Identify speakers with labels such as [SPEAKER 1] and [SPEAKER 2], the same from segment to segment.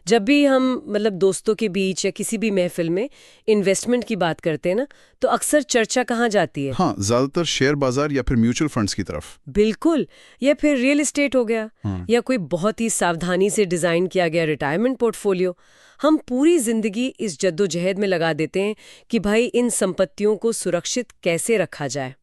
[SPEAKER 1] जब भी हम मतलब दोस्तों के बीच या किसी भी महफिल में इन्वेस्टमेंट की बात करते हैं ना, तो अक्सर चर्चा कहाँ जाती है?
[SPEAKER 2] हाँ, ज्यादातर शेयर बाजार या फिर म्यूचुअल फंड्स की तरफ।
[SPEAKER 1] बिल्कुल। या फिर रियल एस्टेट हो गया, या कोई बहुत ही सावधानी से डिजाइन किया गया रिटायरमेंट पोर्टफोलियो। हम पूरी जिंदगी इस जद्दोजहद में लगा देते हैं कि भाई इन संपत्तियों को सुरक्षित कैसे रखा जाए।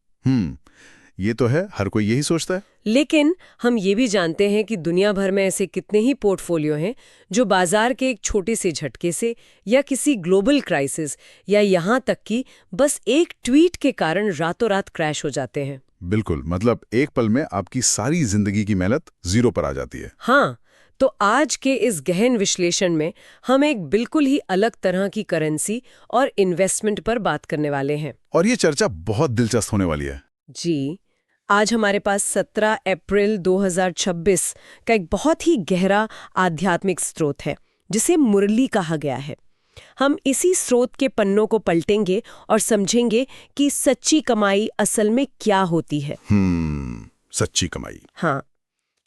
[SPEAKER 2] ये तो है, हर कोई यही सोचता है।
[SPEAKER 1] लेकिन हम ये भी जानते हैं कि दुनिया भर में ऐसे कितने ही पोर्टफोलियो हैं जो बाजार के एक छोटे से झटके से या किसी ग्लोबल क्राइसिस या यहाँ तक कि बस एक ट्वीट के कारण रातों रात क्रैश हो जाते हैं।
[SPEAKER 2] बिल्कुल, मतलब एक पल में आपकी सारी जिंदगी की मेहनत जीरो पर आ जाती है।
[SPEAKER 1] हाँ, तो आज के इस गहन विश्लेषण में हम एक बिल्कुल ही अलग तरह की करेंसी और इन्वेस्टमेंट पर बात करने वाले हैं।
[SPEAKER 2] और ये चर्चा बहुत दिलचस्प होने वाली है।
[SPEAKER 1] जी, आज हमारे पास 17 अप्रैल 2026 का एक बहुत ही गहरा आध्यात्मिक स्रोत है जिसे मुरली कहा गया है। हम इसी स्रोत के पन्नों को पलटेंगे और समझेंगे कि सच्ची कमाई असल में क्या होती है।
[SPEAKER 2] सच्ची कमाई।
[SPEAKER 1] हाँ,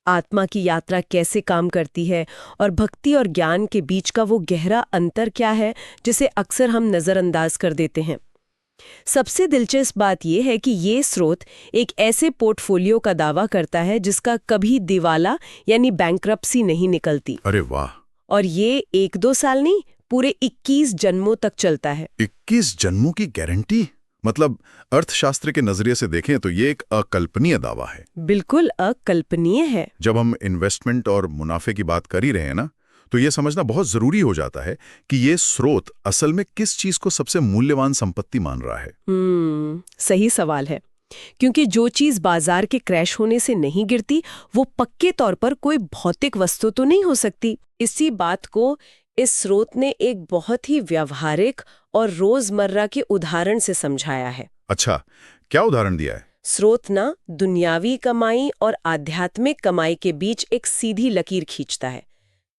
[SPEAKER 1] आत्मा की यात्रा कैसे काम करती है और भक्ति और ज्ञान के बीच का वो गहरा अंतर क्या है जिसे अक्सर हम नज़रअंदाज कर देते हैं। सबसे दिलचस्प बात यह है कि ये स्रोत एक ऐसे पोर्टफोलियो का दावा करता है जिसका कभी दिवाला यानी बैंक्रप्सी नहीं निकलती।
[SPEAKER 2] अरे वाह!
[SPEAKER 1] और ये 1-2 साल नहीं, पूरे 21 जन्मों तक चलता है।
[SPEAKER 2] 21 जन्मों की गारंटी? मतलब अर्थशास्त्र के नजरिए से देखें तो ये एक अकल्पनीय दावा है।
[SPEAKER 1] बिल्कुल अकल्पनीय है।
[SPEAKER 2] जब हम इन्वेस्टमेंट और मुनाफे की बात कर ही रहे हैं ना, तो ये समझना बहुत जरूरी हो जाता है कि ये स्रोत असल में किस चीज को सबसे मूल्यवान संपत्ति मान रहा है।
[SPEAKER 1] सही सवाल है, क्योंकि जो चीज बाजार के क्रैश होने से नहीं गिरती वो पक्के तौर पर कोई भौतिक वस्तु तो नहीं हो सकती। इसी बात को इस स्रोत ने एक बहुत ही व्यावहारिक और रोजमर्रा के उदाहरण से समझाया है।
[SPEAKER 2] अच्छा, क्या उदाहरण दिया है?
[SPEAKER 1] स्रोत ना दुनियावी कमाई और आध्यात्मिक कमाई के बीच एक सीधी लकीर खींचता है।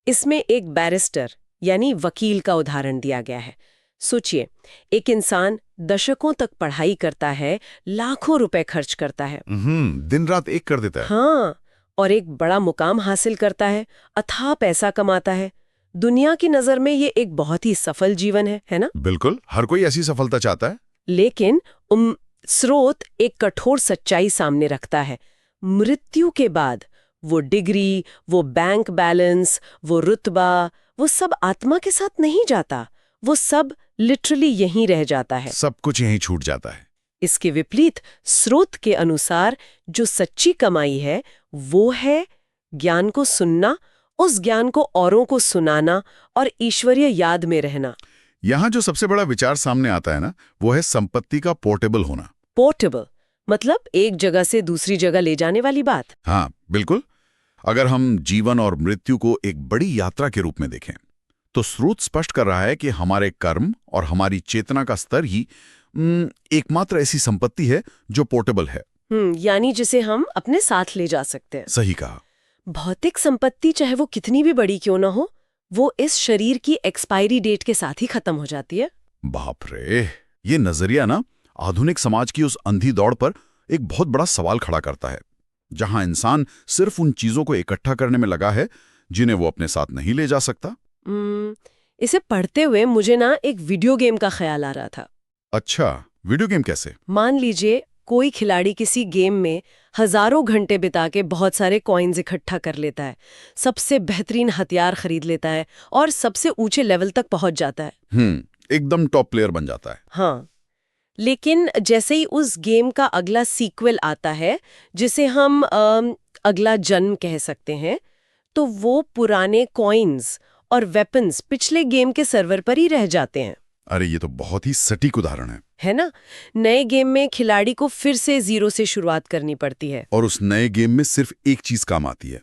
[SPEAKER 1] इसमें एक बैरिस्टर यानी वकील का उदाहरण दिया गया है। सोचिए, एक इंसान दशकों तक पढ़ाई करता है, लाखों रुपए खर्च करता है,
[SPEAKER 2] दिन रात एक कर देता है।
[SPEAKER 1] हाँ, और एक बड़ा मुकाम हासिल करता है, अथाह पैसा कमाता है। दुनिया की नजर में ये एक बहुत ही सफल जीवन है ना?
[SPEAKER 2] बिल्कुल, हर कोई ऐसी सफलता चाहता है।
[SPEAKER 1] लेकिन स्रोत एक कठोर सच्चाई सामने रखता है। मृत्यु के बाद वो डिग्री, वो बैंक बैलेंस, वो रुतबा, वो सब आत्मा के साथ नहीं जाता। वो सब लिटरली यहीं रह जाता है।
[SPEAKER 2] सब कुछ यहीं छूट जाता है।
[SPEAKER 1] इसके विपरीत स्रोत के अनुसार जो सच्ची कमाई है वो है ज्ञान को सुनना, उस ज्ञान को औरों को सुनाना और ईश्वरीय याद में रहना।
[SPEAKER 2] यहाँ जो सबसे बड़ा विचार सामने आता है ना, वो है संपत्ति का पोर्टेबल होना।
[SPEAKER 1] पोर्टेबल मतलब एक जगह से दूसरी जगह ले जाने वाली बात।
[SPEAKER 2] हाँ, बिल्कुल। अगर हम जीवन और मृत्यु को एक बड़ी यात्रा के रूप में देखें, तो स्रोत स्पष्ट कर रहा है कि हमारे कर्म और हमारी चेतना का स्तर ही एकमात्र ऐसी संपत्ति है जो पोर्टेबल है।
[SPEAKER 1] यानी जिसे हम अपने साथ ले जा सकते हैं।
[SPEAKER 2] सही कहा।
[SPEAKER 1] भौतिक संपत्ति चाहे वो कितनी भी बड़ी क्यों ना हो, वो इस शरीर की एक्सपायरी डेट के साथ ही खत्म हो जाती है।
[SPEAKER 2] बाप रे, ये नजरिया ना आधुनिक समाज की उस अंधी दौड़ पर एक बहुत बड़ा सवाल खड़ा करता है, जहां इंसान सिर्फ उन चीजों को इकट्ठा करने में लगा है जिन्हें वो अपने साथ नहीं ले जा सकता।
[SPEAKER 1] इसे पढ़ते हुए मुझे ना एक वीडियो गेम का ख्याल आ रहा था।
[SPEAKER 2] अच्छा, वीडियो गेम कैसे?
[SPEAKER 1] मान लीजिए कोई खिलाड़ी किसी गेम में हजारों घंटे बिता के बहुत सारे कॉइन्स इकट्ठा कर लेता है, सबसे बेहतरीन हथियार खरीद लेता है और सबसे ऊंचे लेवल तक पहुंच जाता है।
[SPEAKER 2] एकदम टॉप प्लेयर बन जाता है।
[SPEAKER 1] हाँ, लेकिन जैसे ही उस गेम का अगला सीक्वल आता है, जिसे हम अगला जन्म कह सकते हैं, तो वो पुराने कॉइन्स और वेपन्स पिछले गेम के सर्वर पर ही रह जाते हैं।
[SPEAKER 2] अरे, ये तो बहुत ही सटीक उदाहरण है
[SPEAKER 1] ना? नए गेम में खिलाड़ी को फिर से जीरो से शुरुआत करनी पड़ती है।
[SPEAKER 2] और उस नए गेम में सिर्फ एक चीज काम आती है,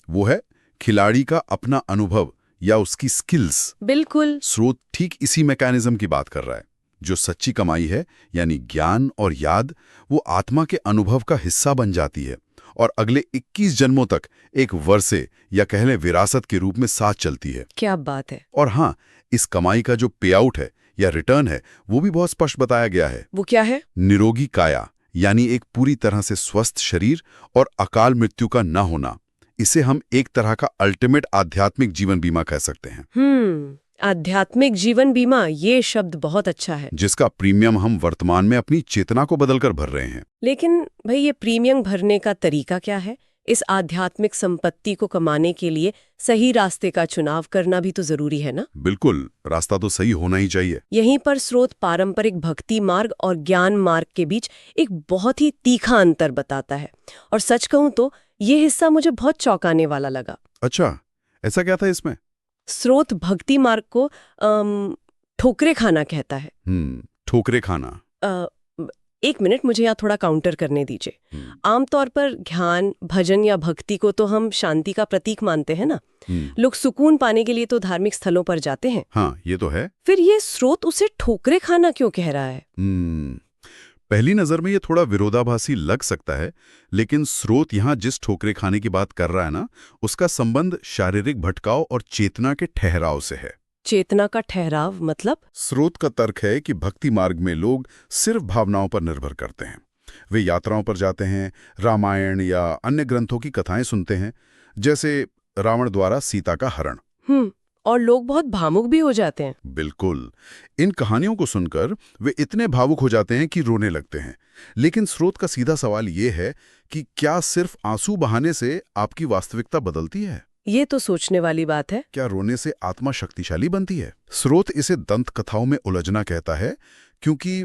[SPEAKER 2] वो है खिलाड़ी का अपना अनुभव या उसकी स्किल्स।
[SPEAKER 1] बिल्कुल।
[SPEAKER 2] स्रोत ठीक इसी मैकेनिज्म की बात कर रहा है। जो सच्ची कमाई है यानी ज्ञान और याद, वो आत्मा के अनुभव का हिस्सा बन जाती है और अगले 21 जन्मों तक एक वर्षे या कह लें विरासत के रूप में साथ चलती है।
[SPEAKER 1] क्या बात है।
[SPEAKER 2] और हाँ, इस कमाई का जो पे आउट है या रिटर्न है, वो भी बहुत स्पष्ट बताया गया है।
[SPEAKER 1] वो क्या है?
[SPEAKER 2] निरोगी काया, यानी एक पूरी तरह से स्वस्थ शरीर और अकाल मृत्यु का न होना। इसे हम एक तरह का अल्टीमेट आध्यात्मिक जीवन बीमा कह सकते हैं,
[SPEAKER 1] आध्यात्मिक जीवन बीमा, ये शब्द बहुत अच्छा है।
[SPEAKER 2] जिसका प्रीमियम हम वर्तमान में अपनी चेतना को बदलकर भर रहे हैं।
[SPEAKER 1] लेकिन भाई, ये प्रीमियम भरने का तरीका क्या है? इस आध्यात्मिक संपत्ति को कमाने के लिए सही रास्ते का चुनाव करना भी तो जरूरी है ना?
[SPEAKER 2] बिल्कुल, रास्ता तो सही होना ही चाहिए।
[SPEAKER 1] यहीं पर स्रोत पारंपरिक भक्ति मार्ग और ज्ञान मार्ग के बीच एक बहुत ही तीखा अंतर बताता है। और सच कहूं तो ये हिस्सा मुझे बहुत चौंकाने वाला लगा।
[SPEAKER 2] अच्छा, ऐसा क्या था इसमें?
[SPEAKER 1] स्रोत भक्ति मार्ग को ठोकरे खाना कहता है।
[SPEAKER 2] ठोकरे खाना।
[SPEAKER 1] एक मिनट, मुझे यहाँ थोड़ा काउंटर करने दीजिए। आमतौर पर ध्यान, भजन या भक्ति को तो हम शांति का प्रतीक मानते हैं ना। लोग सुकून पाने के लिए तो धार्मिक स्थलों पर जाते हैं।
[SPEAKER 2] हाँ, ये तो है।
[SPEAKER 1] फिर ये स्रोत उसे ठोकरे खाना क्यों कह रहा है?
[SPEAKER 2] पहली नजर में ये थोड़ा विरोधाभासी लग सकता है, लेकिन स्रोत यहाँ जिस ठोकरे खाने की बात कर रहा है ना, उसका संबंध शारीरिक भटकाव और चेतना के ठहराव से है।
[SPEAKER 1] चेतना का ठहराव मतलब?
[SPEAKER 2] स्रोत का तर्क है कि भक्ति मार्ग में लोग सिर्फ भावनाओं पर निर्भर करते हैं। वे यात्राओं पर जाते हैं, रामायण या अन्य ग्रंथों की कथाएं सुनते हैं, जैसे रावण द्वारा सीता का हरण।
[SPEAKER 1] और लोग बहुत भावुक भी हो जाते हैं।
[SPEAKER 2] बिल्कुल, इन कहानियों को सुनकर वे इतने भावुक हो जाते हैं कि रोने लगते हैं। लेकिन स्रोत का सीधा सवाल ये है कि क्या सिर्फ आंसू बहाने से आपकी वास्तविकता बदलती है?
[SPEAKER 1] ये तो सोचने वाली बात है।
[SPEAKER 2] क्या रोने से आत्मा शक्तिशाली बनती है? स्रोत इसे दंत कथाओं में उलझना कहता है, क्योंकि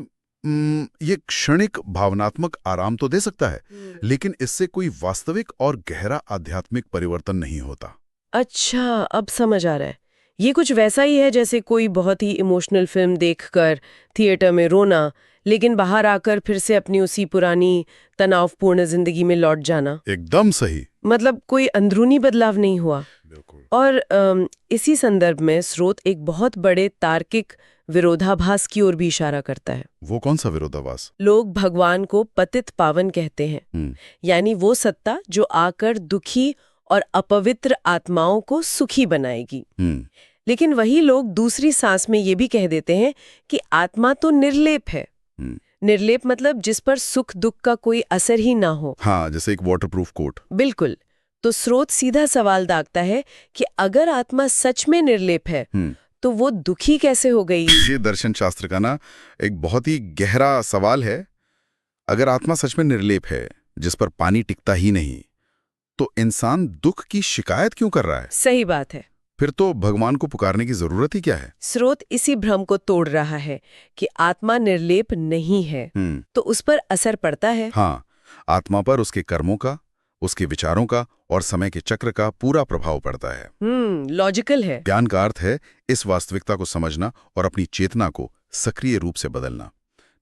[SPEAKER 2] ये क्षणिक भावनात्मक आराम तो दे सकता है, लेकिन इससे कोई वास्तविक और गहरा आध्यात्मिक परिवर्तन नहीं होता।
[SPEAKER 1] अच्छा, अब समझ आ रहा है। ये कुछ वैसा ही है जैसे कोई बहुत ही इमोशनल फिल्म देखकर थिएटर में रोना, लेकिन बाहर आकर फिर से अपनी उसी पुरानी तनावपूर्ण जिंदगी में लौट जाना।
[SPEAKER 2] एकदम सही।
[SPEAKER 1] मतलब कोई अंदरूनी बदलाव नहीं हुआ।
[SPEAKER 2] बिल्कुल।
[SPEAKER 1] और इसी संदर्भ में स्रोत एक बहुत बड़े तार्किक विरोधाभास की ओर भी इशारा करता है।
[SPEAKER 2] वो कौन सा विरोधाभास?
[SPEAKER 1] लोग भगवान को पतित पावन कहते हैं, यानी वो सत्ता जो आकर दुखी और अपवित्र आत्माओं को सुखी बनाएगी। लेकिन वही लोग दूसरी सांस में ये भी कह देते हैं कि आत्मा तो निर्लेप है। निर्लेप मतलब जिस पर सुख दुख का कोई असर ही ना हो।
[SPEAKER 2] हाँ, जैसे एक वाटरप्रूफ कोट।
[SPEAKER 1] बिल्कुल। तो स्रोत सीधा सवाल दागता है कि अगर आत्मा सच में निर्लेप है तो वो दुखी कैसे हो गई?
[SPEAKER 2] ये दर्शन शास्त्र का ना एक बहुत ही गहरा सवाल है। अगर आत्मा सच में निर्लेप है, जिस पर पानी टिकता ही नहीं, तो इंसान दुख की शिकायत क्यों कर रहा है?
[SPEAKER 1] सही बात है।
[SPEAKER 2] फिर तो भगवान को पुकारने की जरूरत ही क्या है?
[SPEAKER 1] स्रोत इसी भ्रम को तोड़ रहा है कि आत्मा निर्लेप नहीं है तो उस पर असर पड़ता है।
[SPEAKER 2] हाँ, आत्मा पर उसके कर्मों का, उसके विचारों का और समय के चक्र का पूरा प्रभाव पड़ता है।
[SPEAKER 1] लॉजिकल है।
[SPEAKER 2] ज्ञान का अर्थ है इस वास्तविकता को समझना और अपनी चेतना को सक्रिय रूप से बदलना,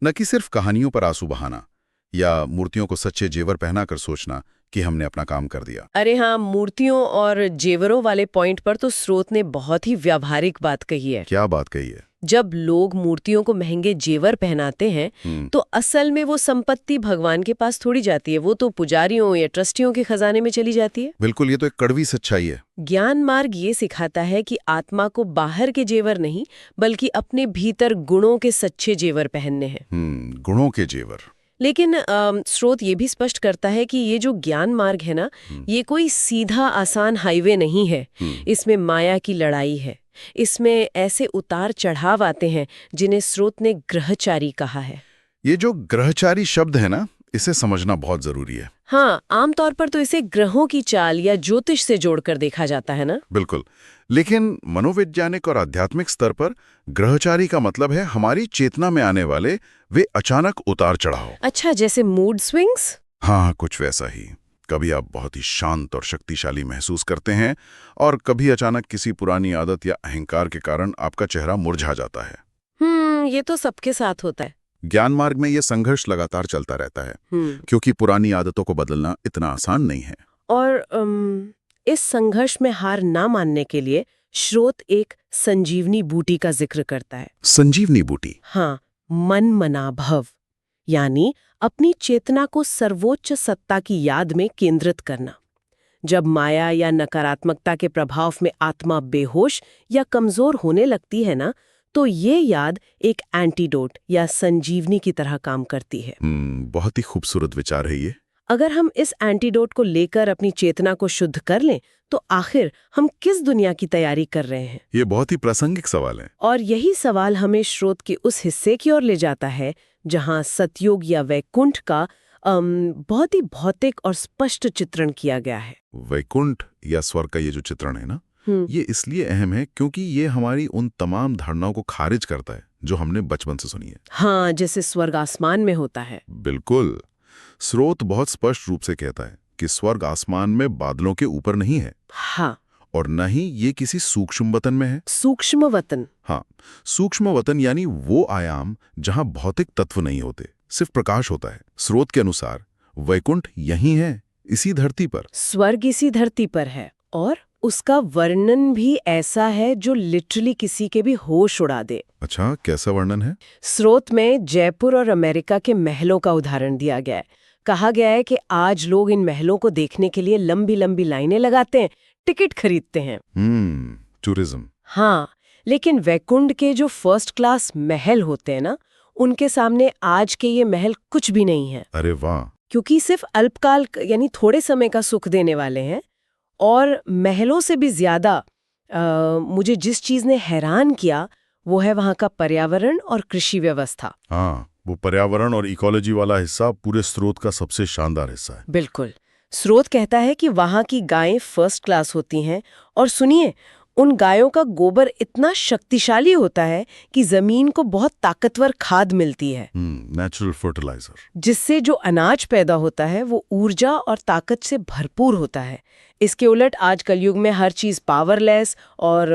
[SPEAKER 2] न कि सिर्फ कहानियों पर आंसू बहाना या मूर्तियों को सच्चे जेवर पहनाकर सोचना कि हमने अपना काम कर दिया।
[SPEAKER 1] अरे हाँ, मूर्तियों और जेवरों वाले पॉइंट पर तो स्रोत ने बहुत ही व्यावहारिक बात कही है।
[SPEAKER 2] क्या बात कही है?
[SPEAKER 1] जब लोग मूर्तियों को महंगे जेवर पहनाते हैं तो असल में वो संपत्ति भगवान के पास थोड़ी जाती है, वो तो पुजारियों या ट्रस्टियों के खजाने में चली जाती है।
[SPEAKER 2] बिल्कुल, ये तो एक कड़वी सच्चाई है।
[SPEAKER 1] ज्ञान मार्ग ये सिखाता है कि आत्मा को बाहर के जेवर नहीं, बल्कि अपने भीतर गुणों के सच्चे जेवर पहनने हैं।
[SPEAKER 2] गुणों के जेवर।
[SPEAKER 1] लेकिन स्रोत ये भी स्पष्ट करता है कि ये जो ज्ञान मार्ग है ना, ये कोई सीधा आसान हाईवे नहीं है। इसमें माया की लड़ाई है। इसमें ऐसे उतार चढ़ाव आते हैं जिन्हें स्रोत ने ग्रहचारी कहा है।
[SPEAKER 2] ये जो ग्रहचारी शब्द है ना, इसे समझना बहुत जरूरी है।
[SPEAKER 1] हाँ, आमतौर पर तो इसे ग्रहों की चाल या ज्योतिष से जोड़कर देखा जाता है ना।
[SPEAKER 2] बिल्कुल, लेकिन मनोवैज्ञानिक और आध्यात्मिक स्तर पर ग्रहचारी का मतलब है हमारी चेतना में आने वाले वे अचानक उतार चढ़ाव।
[SPEAKER 1] अच्छा, जैसे मूड स्विंग्स?
[SPEAKER 2] हाँ, कुछ वैसा ही। कभी आप बहुत ही शांत और शक्तिशाली महसूस करते हैं और कभी अचानक किसी पुरानी आदत या अहंकार के कारण आपका चेहरा मुरझा जाता है।
[SPEAKER 1] ये तो सबके साथ होता है।
[SPEAKER 2] ज्ञान मार्ग में यह संघर्ष लगातार चलता रहता है, क्योंकि पुरानी आदतों को बदलना इतना आसान नहीं है।
[SPEAKER 1] और इस संघर्ष में हार ना मानने के लिए स्रोत एक संजीवनी बूटी का जिक्र करता है।
[SPEAKER 2] संजीवनी बूटी?
[SPEAKER 1] हाँ, मन मना भव, यानी अपनी चेतना को सर्वोच्च सत्ता की याद में केंद्रित करना। जब माया या नकारात्मकता के प्रभाव में आत्मा बेहोश या कमजोर होने लगती है ना, तो ये याद एक एंटीडोट या संजीवनी की तरह काम करती है।
[SPEAKER 2] बहुत ही खूबसूरत विचार है ये।
[SPEAKER 1] अगर हम इस एंटीडोट को लेकर अपनी चेतना को शुद्ध कर लें तो आखिर हम किस दुनिया की तैयारी कर रहे हैं?
[SPEAKER 2] ये बहुत ही प्रासंगिक सवाल है।
[SPEAKER 1] और यही सवाल हमें स्रोत के उस हिस्से की ओर ले जाता है जहां सतयुग या वैकुंठ का बहुत ही भौतिक और स्पष्ट चित्रण किया गया है।
[SPEAKER 2] वैकुंठ या स्वर्ग का ये जो चित्रण है ना, ये इसलिए अहम है क्योंकि ये हमारी उन तमाम धारणाओं को खारिज करता है जो हमने बचपन से सुनी है।
[SPEAKER 1] हाँ, जैसे स्वर्ग आसमान में होता है।
[SPEAKER 2] बिल्कुल। स्रोत बहुत स्पष्ट रूप से कहता है कि स्वर्ग आसमान में बादलों के ऊपर नहीं है।
[SPEAKER 1] हाँ,
[SPEAKER 2] और न ही ये किसी सूक्ष्म वतन में है।
[SPEAKER 1] सूक्ष्म वतन?
[SPEAKER 2] हाँ, सूक्ष्म वतन यानी वो आयाम जहां भौतिक तत्व नहीं होते, सिर्फ प्रकाश होता है। स्रोत के अनुसार वैकुंठ यही है, इसी धरती पर।
[SPEAKER 1] स्वर्ग इसी धरती पर है और उसका वर्णन भी ऐसा है जो लिटरली किसी के भी होश उड़ा दे।
[SPEAKER 2] अच्छा, कैसा वर्णन है?
[SPEAKER 1] स्रोत में जयपुर और अमेरिका के महलों का उदाहरण दिया गया है। कहा गया है कि आज लोग इन महलों को देखने के लिए लंबी लंबी लाइनें लगाते हैं, टिकट खरीदते हैं।
[SPEAKER 2] टूरिज्म।
[SPEAKER 1] हाँ, लेकिन वैकुंठ के जो फर्स्ट क्लास महल होते हैं ना, उनके सामने आज के ये महल कुछ भी नहीं है।
[SPEAKER 2] अरे वाह!
[SPEAKER 1] क्योंकि सिर्फ अल्पकाल यानी थोड़े समय का सुख देने वाले हैं। और महलों से भी ज्यादा मुझे जिस चीज ने हैरान किया वो है वहां का पर्यावरण और कृषि व्यवस्था।
[SPEAKER 2] हाँ, वो पर्यावरण और इकोलॉजी वाला हिस्सा पूरे स्रोत का सबसे शानदार हिस्सा है।
[SPEAKER 1] बिल्कुल। स्रोत कहता है कि वहां की गायें फर्स्ट क्लास होती हैं और सुनिए, उन गायों का गोबर इतना शक्तिशाली होता है कि जमीन को बहुत ताकतवर खाद मिलती है।
[SPEAKER 2] Natural fertiliser. जिससे
[SPEAKER 1] जो अनाज पैदा होता है वो ऊर्जा और ताकत से भरपूर होता है। इसके उलट आज कलयुग में हर चीज पावरलेस और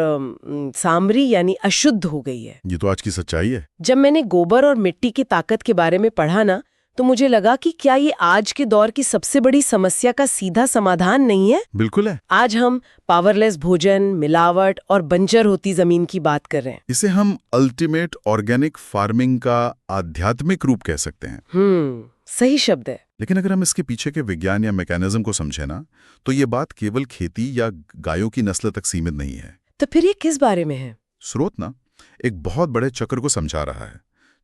[SPEAKER 1] सामरी यानी अशुद्ध हो गई है।
[SPEAKER 2] ये तो आज की सच्चाई है।
[SPEAKER 1] जब मैंने गोबर और मिट्टी की ताकत के बारे में पढ़ा ना, तो मुझे लगा कि क्या ये आज के दौर की सबसे बड़ी समस्या का सीधा समाधान नहीं है?
[SPEAKER 2] बिल्कुल है।
[SPEAKER 1] आज हम पावरलेस भोजन, मिलावट और बंजर होती जमीन की बात कर रहे हैं।
[SPEAKER 2] इसे हम अल्टीमेट ऑर्गेनिक फार्मिंग का आध्यात्मिक रूप कह सकते हैं।
[SPEAKER 1] सही शब्द है।
[SPEAKER 2] लेकिन अगर हम इसके पीछे के विज्ञान या मैकेनिज्म को समझे ना, तो ये बात केवल खेती या गायों की नस्ल तक सीमित नहीं है।
[SPEAKER 1] तो फिर ये किस बारे में है?
[SPEAKER 2] स्रोत ना एक बहुत बड़े चक्र को समझा रहा है।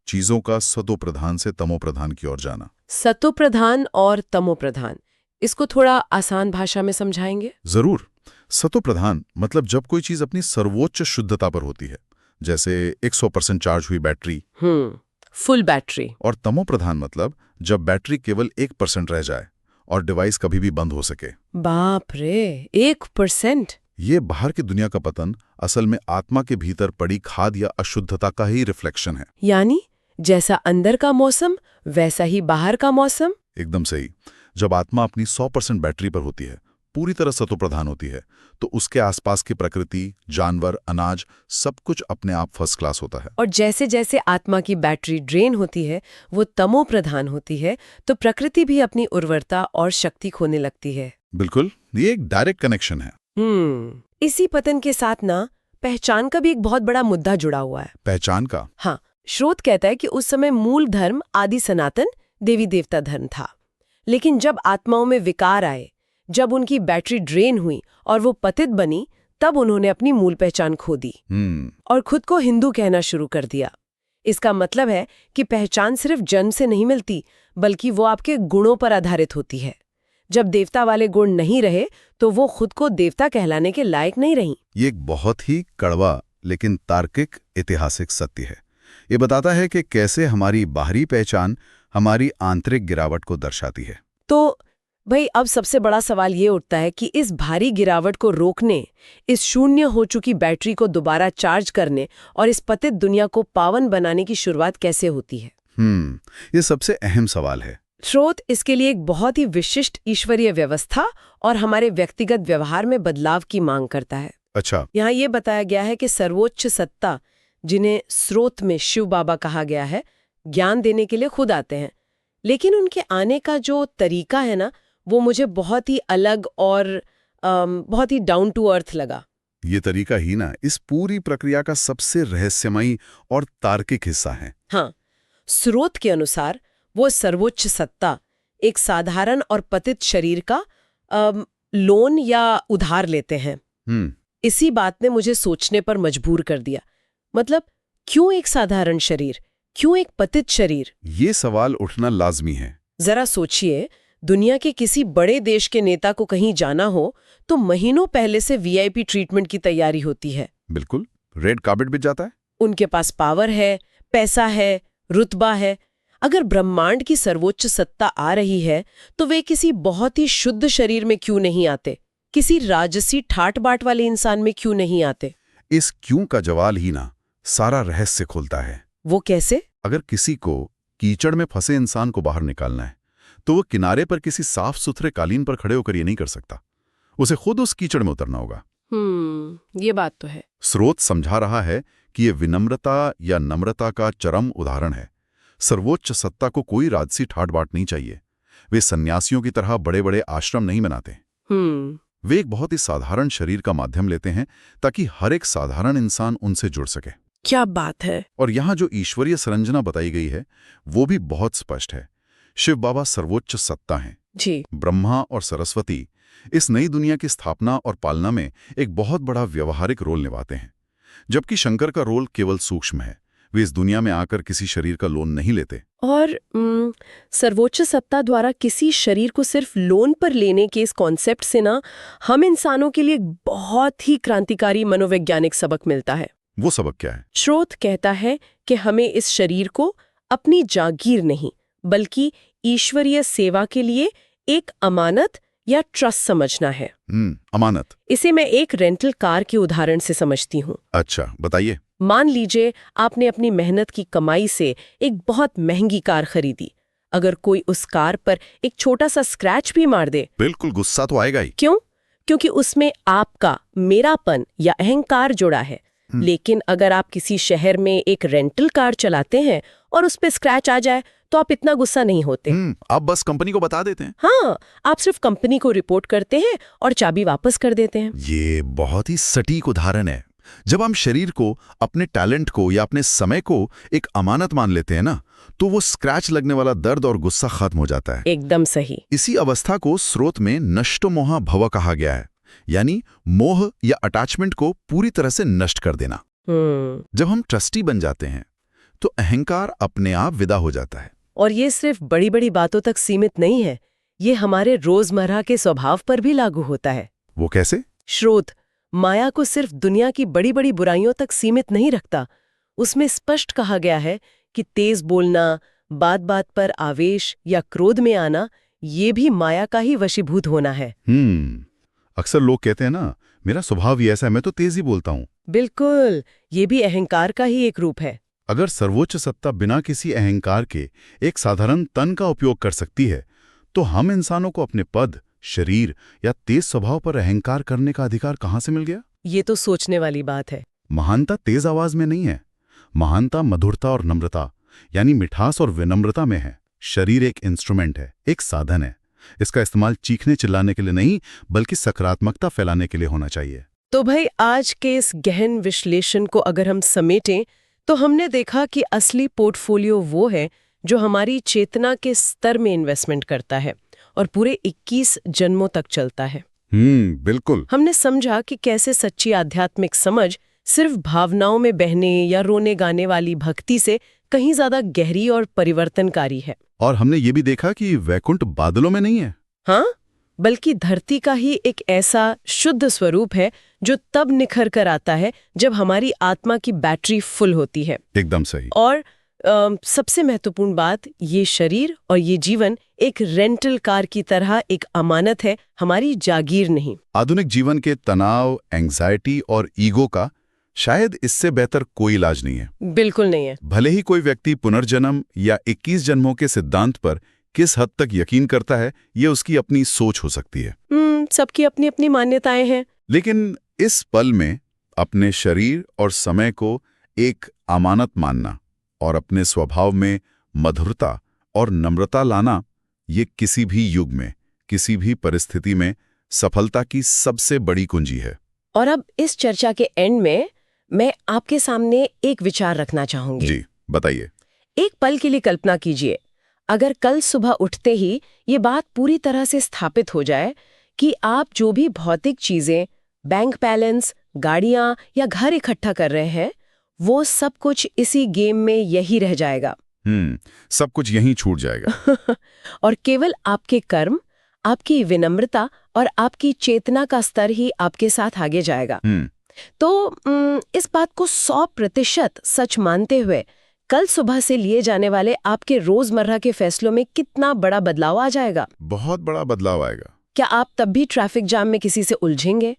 [SPEAKER 2] चीजों का सतो प्रधान से तमो प्रधान की ओर जाना।
[SPEAKER 1] सतो प्रधान और तमो प्रधान, इसको थोड़ा आसान भाषा में समझाएंगे?
[SPEAKER 2] जरूर। सतो प्रधान मतलब जब कोई चीज अपनी सर्वोच्च शुद्धता पर होती है, जैसे 100% चार्ज हुई बैटरी।
[SPEAKER 1] Full battery.
[SPEAKER 2] और तमो प्रधान मतलब जब बैटरी केवल 1% रह जाए और डिवाइस कभी भी बंद हो सके।
[SPEAKER 1] बाप रे, 1%!
[SPEAKER 2] ये बाहर की दुनिया का पतन असल में आत्मा के भीतर पड़ी खाद या अशुद्धता का ही रिफ्लेक्शन है।
[SPEAKER 1] यानी जैसा अंदर का मौसम वैसा ही बाहर का मौसम?
[SPEAKER 2] एकदम सही। जब आत्मा अपनी 100% बैटरी पर होती है, पूरी तरह सतो प्रधान होती है, तो उसके आसपास की प्रकृति, जानवर, अनाज सब कुछ अपने आप फर्स्ट क्लास होता है।
[SPEAKER 1] और जैसे जैसे आत्मा की बैटरी ड्रेन होती है, वो तमो प्रधान होती है, तो प्रकृति भी अपनी उर्वरता और शक्ति खोने लगती है।
[SPEAKER 2] बिल्कुल, ये एक डायरेक्ट कनेक्शन है।
[SPEAKER 1] इसी पतन के साथ ना पहचान का भी एक बहुत बड़ा मुद्दा जुड़ा हुआ है।
[SPEAKER 2] पहचान का?
[SPEAKER 1] हाँ, स्रोत कहता है कि उस समय मूल धर्म आदि सनातन देवी देवता धर्म था। लेकिन जब आत्माओं में विकार आए, जब उनकी बैटरी ड्रेन हुई और वो पतित बनी, तब उन्होंने अपनी मूल पहचान खो दी और खुद को हिंदू कहना शुरू कर दिया। इसका मतलब है कि पहचान सिर्फ जन्म से नहीं मिलती, बल्कि वो आपके गुणों पर आधारित होती है। जब देवता वाले गुण नहीं रहे तो वो खुद को देवता कहलाने के लायक नहीं रही।
[SPEAKER 2] ये एक बहुत ही कड़वा लेकिन तार्किक ऐतिहासिक सत्य है। ये बताता है कि कैसे हमारी बाहरी पहचान हमारी आंतरिक गिरावट को दर्शाती है।
[SPEAKER 1] तो भाई, अब सबसे बड़ा सवाल ये उठता है कि इस भारी गिरावट को रोकने, इस शून्य हो चुकी बैटरी को दोबारा चार्ज करने और इस पतित दुनिया को पावन बनाने की शुरुआत कैसे होती है?
[SPEAKER 2] ये सबसे अहम सवाल है।
[SPEAKER 1] स्रोत इसके लिए एक बहुत ही विशिष्ट ईश्वरीय व्यवस्था और हमारे व्यक्तिगत व्यवहार में बदलाव की मांग करता है।
[SPEAKER 2] अच्छा।
[SPEAKER 1] यहाँ ये बताया गया है कि सर्वोच्च सत्ता, जिन्हें स्रोत में शिव बाबा कहा गया है, ज्ञान देने के लिए खुद आते हैं। लेकिन उनके आने का जो तरीका है ना, वो मुझे बहुत ही अलग और बहुत ही डाउन टू अर्थ लगा।
[SPEAKER 2] ये तरीका ही ना इस पूरी प्रक्रिया का सबसे रहस्यमयी और तार्किक हिस्सा है।
[SPEAKER 1] हाँ, स्रोत के अनुसार वो सर्वोच्च सत्ता एक साधारण और पतित शरीर का लोन या उधार लेते हैं। इसी बात ने मुझे सोचने पर मजबूर कर दिया। मतलब, क्यों एक साधारण शरीर, क्यों एक पतित शरीर?
[SPEAKER 2] ये सवाल उठना लाजमी है।
[SPEAKER 1] जरा सोचिए, दुनिया के किसी बड़े देश के नेता को कहीं जाना हो तो महीनों पहले से वीआईपी ट्रीटमेंट की तैयारी होती है।
[SPEAKER 2] बिल्कुल, रेड कार्पेट बिछ जाता है।
[SPEAKER 1] उनके पास पावर है, पैसा है, रुतबा है। अगर ब्रह्मांड की सर्वोच्च सत्ता आ रही है तो वे किसी बहुत ही शुद्ध शरीर में क्यों नहीं आते? किसी राजसी ठाट बाट वाले इंसान में क्यों नहीं आते?
[SPEAKER 2] इस क्यों का जवाब ही ना सारा रहस्य खोलता है।
[SPEAKER 1] वो कैसे?
[SPEAKER 2] अगर किसी को कीचड़ में फंसे इंसान को बाहर निकालना है तो वो किनारे पर किसी साफ सुथरे कालीन पर खड़े होकर ये नहीं कर सकता। उसे खुद उस कीचड़ में उतरना होगा।
[SPEAKER 1] ये बात तो है।
[SPEAKER 2] स्रोत समझा रहा है कि ये विनम्रता या नम्रता का चरम उदाहरण है। सर्वोच्च सत्ता को कोई राजसी ठाट बाट नहीं चाहिए। वे सन्यासियों की तरह बड़े बड़े आश्रम नहीं बनाते। वे एक बहुत ही साधारण शरीर का माध्यम लेते हैं ताकि हर एक साधारण इंसान उनसे जुड़ सके।
[SPEAKER 1] क्या बात है।
[SPEAKER 2] और यहाँ जो ईश्वरीय संरचना बताई गई है वो भी बहुत स्पष्ट है। शिव बाबा सर्वोच्च सत्ता हैं
[SPEAKER 1] जी।
[SPEAKER 2] ब्रह्मा और सरस्वती इस नई दुनिया की स्थापना और पालना में एक बहुत बड़ा व्यवहारिक रोल निभाते हैं, जबकि शंकर का रोल केवल सूक्ष्म है। वे इस दुनिया में आकर किसी शरीर का लोन नहीं लेते।
[SPEAKER 1] और सर्वोच्च सत्ता द्वारा किसी शरीर को सिर्फ लोन पर लेने के इस कॉन्सेप्ट से ना हम इंसानों के लिए बहुत ही क्रांतिकारी मनोवैज्ञानिक सबक मिलता है।
[SPEAKER 2] वो सबक क्या है?
[SPEAKER 1] स्रोत कहता है कि हमें इस शरीर को अपनी जागीर नहीं बल्कि ईश्वरीय सेवा के लिए एक अमानत या ट्रस्ट समझना है।
[SPEAKER 2] अमानत।
[SPEAKER 1] इसे मैं एक रेंटल कार के उदाहरण से समझती हूँ।
[SPEAKER 2] अच्छा, बताइए।
[SPEAKER 1] मान लीजिए आपने अपनी मेहनत की कमाई से एक बहुत महंगी कार खरीदी। अगर कोई उस कार पर एक छोटा सा स्क्रैच भी मार दे,
[SPEAKER 2] बिल्कुल गुस्सा तो आएगा ही।
[SPEAKER 1] क्यों? क्योंकि उसमें आपका मेरापन या अहंकार जुड़ा है। लेकिन अगर आप किसी शहर में एक रेंटल कार चलाते हैं और उस पे स्क्रैच आ जाए तो आप इतना गुस्सा नहीं होते।
[SPEAKER 2] आप बस कंपनी को बता देते हैं।
[SPEAKER 1] हाँ, आप सिर्फ कंपनी को रिपोर्ट करते हैं और चाबी वापस कर देते हैं।
[SPEAKER 2] ये बहुत ही सटीक उदाहरण है। जब हम शरीर को, अपने टैलेंट को या अपने समय को एक अमानत मान लेते हैं ना, तो वो स्क्रैच लगने वाला दर्द और गुस्सा खत्म हो जाता है।
[SPEAKER 1] एकदम सही।
[SPEAKER 2] इसी अवस्था को स्रोत में नष्टो मोहा भव कहा गया है, यानी मोह या अटैचमेंट को पूरी तरह से नष्ट कर देना। जब हम ट्रस्टी बन जाते हैं तो अहंकार अपने आप विदा हो जाता है।
[SPEAKER 1] और ये सिर्फ बड़ी बड़ी बातों तक सीमित नहीं है, ये हमारे रोजमर्रा के स्वभाव पर भी लागू होता है।
[SPEAKER 2] वो कैसे?
[SPEAKER 1] स्रोत माया को सिर्फ दुनिया की बड़ी बड़ी बुराइयों तक सीमित नहीं रखता। उसमें स्पष्ट कहा गया है कि तेज बोलना, बात बात पर आवेश या क्रोध में आना, ये भी माया का ही वशीभूत होना है।
[SPEAKER 2] अक्सर लोग कहते हैं ना, मेरा स्वभाव ही ऐसा है, मैं तो तेज ही बोलता हूँ।
[SPEAKER 1] बिल्कुल, ये भी अहंकार का ही एक रूप है।
[SPEAKER 2] अगर सर्वोच्च सत्ता बिना किसी अहंकार के एक साधारण तन का उपयोग कर सकती है, तो हम इंसानों को अपने पद, शरीर या तेज स्वभाव पर अहंकार करने का अधिकार कहाँ से मिल गया?
[SPEAKER 1] ये तो सोचने वाली बात है।
[SPEAKER 2] महानता तेज आवाज में नहीं है। महानता मधुरता और नम्रता, यानी मिठास और विनम्रता में है। शरीर एक इंस्ट्रूमेंट है, एक साधन है। इसका इस्तेमाल चीखने चिल्लाने के लिए नहीं, बल्कि सकारात्मकता फैलाने के लिए होना चाहिए।
[SPEAKER 1] तो भाई, आज के इस गहन विश्लेषण को अगर हम समेटें तो हमने देखा कि असली पोर्टफोलियो वो है जो हमारी चेतना के स्तर में इन्वेस्टमेंट करता है और पूरे 21 जन्मों तक चलता है।
[SPEAKER 2] बिल्कुल।
[SPEAKER 1] हमने समझा कि कैसे सच्ची आध्यात्मिक समझ सिर्फ भावनाओं में बहने या रोने गाने वाली भक्ति से कहीं ज्यादा गहरी और परिवर्तनकारी है।
[SPEAKER 2] और हमने ये भी देखा कि वैकुंठ बादलों में नहीं है,
[SPEAKER 1] हाँ, बल्कि धरती का ही एक ऐसा शुद्ध स्वरूप है जो तब निखर कर आता है जब हमारी आत्मा की बैटरी फुल होती है।
[SPEAKER 2] एकदम सही।
[SPEAKER 1] और सबसे महत्वपूर्ण बात, ये शरीर और ये जीवन एक रेंटल कार की तरह एक अमानत है, हमारी जागीर नहीं।
[SPEAKER 2] आधुनिक जीवन के तनाव, एंग्जाइटी और ईगो का शायद इससे बेहतर कोई इलाज नहीं है।
[SPEAKER 1] बिल्कुल नहीं है।
[SPEAKER 2] भले ही कोई व्यक्ति पुनर्जन्म या 21 जन्मों के सिद्धांत पर किस हद तक यकीन करता है, ये उसकी अपनी सोच हो सकती है।
[SPEAKER 1] सबकी अपनी अपनी मान्यताएं हैं।
[SPEAKER 2] लेकिन इस पल में अपने शरीर और समय को एक अमानत मानना और अपने स्वभाव में मधुरता और नम्रता लाना, ये किसी भी युग में, किसी भी परिस्थिति में सफलता की सबसे बड़ी कुंजी है।
[SPEAKER 1] और अब इस चर्चा के एंड में मैं आपके सामने एक विचार रखना चाहूंगी।
[SPEAKER 2] जी, बताइए।
[SPEAKER 1] एक पल के लिए कल्पना कीजिए, अगर कल सुबह उठते ही ये बात पूरी तरह से स्थापित हो जाए कि आप जो भी भौतिक चीजें, बैंक बैलेंस, गाड़ियां या घर इकट्ठा कर रहे हैं, वो सब कुछ इसी गेम में यही रह जाएगा।
[SPEAKER 2] सब कुछ यहीं छूट जाएगा।
[SPEAKER 1] और केवल आपके कर्म, आपकी विनम्रता और आपकी चेतना का स्तर ही आपके साथ आगे जाएगा। तो इस बात को 100% सच मानते हुए कल सुबह से लिए जाने वाले आपके रोजमर्रा के फैसलों में कितना बड़ा बदलाव आ जाएगा?
[SPEAKER 2] बहुत बड़ा बदलाव आएगा।
[SPEAKER 1] क्या आप तब भी ट्रैफिक जाम में किसी से उलझेंगे?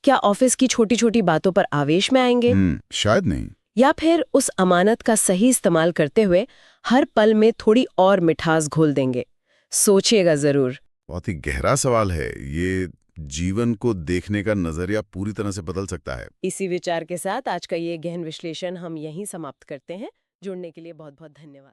[SPEAKER 1] क्या ऑफिस की छोटी छोटी बातों पर आवेश में आएंगे?
[SPEAKER 2] शायद नहीं।
[SPEAKER 1] या फिर उस अमानत का सही इस्तेमाल करते हुए हर पल में थोड़ी और मिठास घोल देंगे? सोचिएगा जरूर।
[SPEAKER 2] बहुत ही गहरा सवाल है ये। जीवन को देखने का नजरिया पूरी तरह से बदल सकता है।
[SPEAKER 1] इसी विचार के साथ आज का ये गहन विश्लेषण हम यहीं समाप्त करते हैं। जुड़ने के लिए बहुत बहुत धन्यवाद।